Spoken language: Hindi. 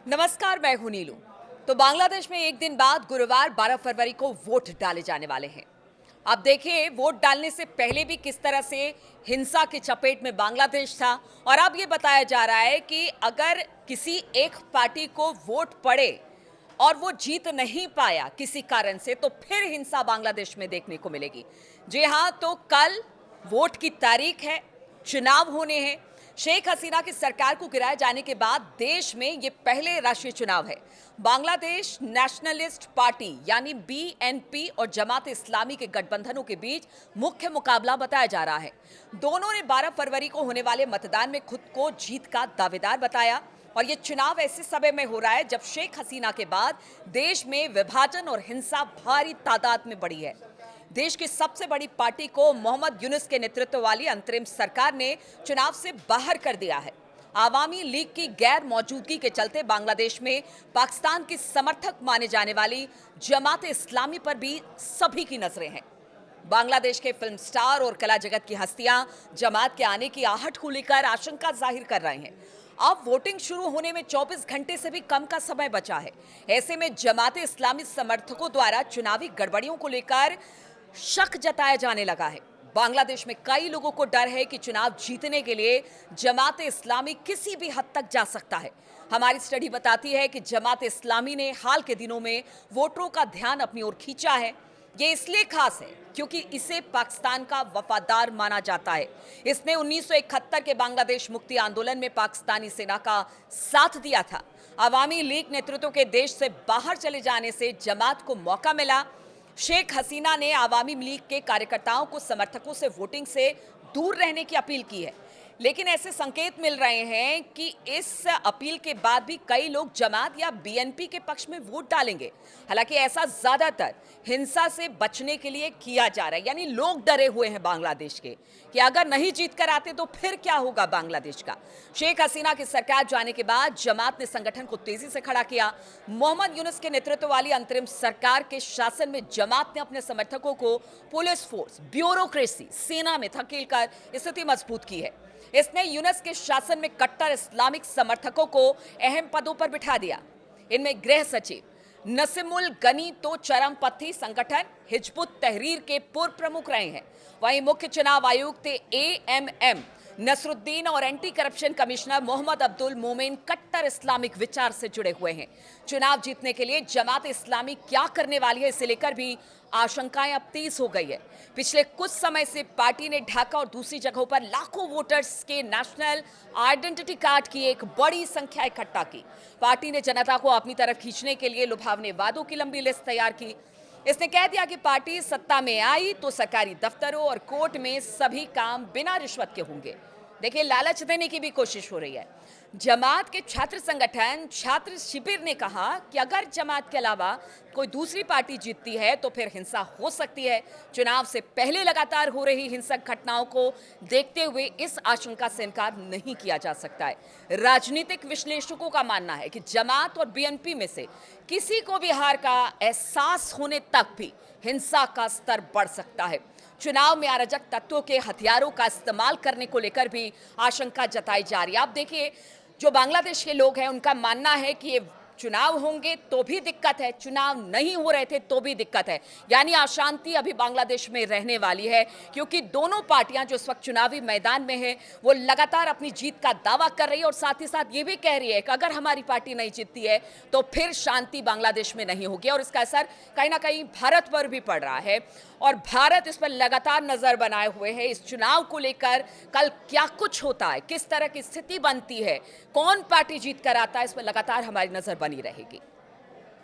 नमस्कार, मैं हूं नीलू। तो बांग्लादेश में एक दिन बाद गुरुवार 12 फरवरी को वोट डाले जाने वाले हैं। अब देखिए, वोट डालने से पहले भी किस तरह से हिंसा की चपेट में बांग्लादेश था, और अब ये बताया जा रहा है कि अगर किसी एक पार्टी को वोट पड़े और वो जीत नहीं पाया किसी कारण से, तो फिर हिंसा बांग्लादेश में देखने को मिलेगी। जी हां, तो कल वोट की तारीख है, चुनाव होने हैं। शेख हसीना की सरकार को गिराए जाने के बाद देश में ये पहले राष्ट्रीय चुनाव है। बांग्लादेश नेशनलिस्ट पार्टी यानी बीएनपी और जमात इस्लामी के गठबंधनों के बीच मुख्य मुकाबला बताया जा रहा है। दोनों ने 12 फरवरी को होने वाले मतदान में खुद को जीत का दावेदार बताया, और ये चुनाव ऐसे समय में हो रहा है जब शेख हसीना के बाद देश में विभाजन और हिंसा भारी तादाद में बढ़ी है। देश की सबसे बड़ी पार्टी को मोहम्मद यूनुस के नेतृत्व वाली अंतरिम सरकार ने चुनाव से बाहर कर दिया है। आवामी लीग की गैर मौजूदगी के चलते बांग्लादेश में पाकिस्तान की समर्थक माने जाने वाली जमात इस्लामी पर भी सभी की नजरें हैं। बांग्लादेश के फिल्म स्टार और कला जगत की हस्तियां जमात के आने की आहट को लेकर आशंका जाहिर कर रहे हैं। अब वोटिंग शुरू होने में 24 घंटे से भी कम का समय बचा है। ऐसे में जमात इस्लामी समर्थकों द्वारा चुनावी गड़बड़ियों को लेकर शक जताया जाने लगा है। बांग्लादेश में कई लोगों को डर है कि चुनाव जीतने के लिए जमात इस्लामी किसी भी हद तक जा सकता है। हमारी स्टडी बताती है कि जमात इस्लामी ने हाल के दिनों में वोटरों का ध्यान अपनी ओर खींचा है। ये इसलिए खास है क्योंकि इसे पाकिस्तान का वफादार माना जाता है। इसने 1971 के बांग्लादेश मुक्ति आंदोलन में पाकिस्तानी सेना का साथ दिया था। अवामी लीग नेतृत्व के देश से बाहर चले जाने से जमात को मौका मिला। शेख हसीना ने आवामी लीग के कार्यकर्ताओं को समर्थकों से वोटिंग से दूर रहने की अपील की है, लेकिन ऐसे संकेत मिल रहे हैं कि इस अपील के बाद भी कई लोग जमात या बीएनपी के पक्ष में वोट डालेंगे। हालांकि ऐसा ज्यादातर हिंसा से बचने के लिए किया जा रहा है, यानी लोग डरे हुए हैं बांग्लादेश के कि अगर नहीं जीत कर आते तो फिर क्या होगा बांग्लादेश का। शेख हसीना की सरकार जाने के बाद जमात ने संगठन को तेजी से खड़ा किया। मोहम्मद यूनुस के नेतृत्व वाली अंतरिम सरकार के शासन में जमात ने अपने समर्थकों को पुलिस फोर्स, ब्यूरोक्रेसी, सेना में धकेलकर स्थिति मजबूत की है। इसने यूनुस के शासन में कट्टर इस्लामिक समर्थकों को अहम पदों पर बिठा दिया। इनमें गृह सचिव नसीमुल गनी तो चरमपंथी संगठन हिजबुत तहरीर के पूर्व प्रमुख रहे हैं। वहीं मुख्य चुनाव आयुक्त एएमएम नसरुद्दीन और anti corruption commissioner Mohammad Abdul Momen कट्टर इस्लामिक विचार से जुड़े हुए हैं। चुनाव जीतने के लिए जमात इस्लामी क्या करने वाली है, इसे लेकर भी आशंकाएं अब तेज हो गई है। पिछले कुछ समय से पार्टी ने ढाका और दूसरी जगहों पर लाखों वोटर्स के नेशनल आइडेंटिटी कार्ड की एक बड़ी संख्या इकट्ठा की। पार्टी ने जनता को अपनी तरफ खींचने के लिए लुभावने वादों की लंबी लिस्ट तैयार की। इसने कह दिया कि पार्टी सत्ता में आई तो सरकारी दफ्तरों और कोर्ट में सभी काम बिना रिश्वत के होंगे। देखिए, लालच देने की भी कोशिश हो रही है। जमात के छात्र संगठन छात्र शिविर ने कहा कि अगर जमात के अलावा कोई दूसरी पार्टी जीतती है तो फिर हिंसा हो सकती है। चुनाव से पहले लगातार हो रही हिंसक घटनाओं को देखते हुए इस आशंका से इनकार नहीं किया जा सकता है। राजनीतिक विश्लेषकों का मानना है कि जमात और बीएनपी में से किसी को भी हार का एहसास होने तक भी हिंसा का स्तर बढ़ सकता है। चुनाव में अराजक तत्वों के हथियारों का इस्तेमाल करने को लेकर भी आशंका जताई जा रही है। आप देखिए, जो बांग्लादेश के लोग हैं उनका मानना है कि ये चुनाव होंगे तो भी दिक्कत है, चुनाव नहीं हो रहे थे तो भी दिक्कत है। यानी अशांति अभी बांग्लादेश में रहने वाली है, क्योंकि दोनों पार्टियां जो इस वक्त चुनावी मैदान में है वो लगातार अपनी जीत का दावा कर रही है और साथ ही साथ ये भी कह रही है कि अगर हमारी पार्टी नहीं जीतती है तो फिर शांति बांग्लादेश में नहीं होगी। और इसका असर कहीं ना कहीं भारत पर भी पड़ रहा है, और भारत इस पर लगातार नजर बनाए हुए है। इस चुनाव को लेकर कल क्या कुछ होता है, किस तरह की स्थिति बनती है, कौन पार्टी जीत कर आता है, इस पर लगातार हमारी नजर बनी रहेगी।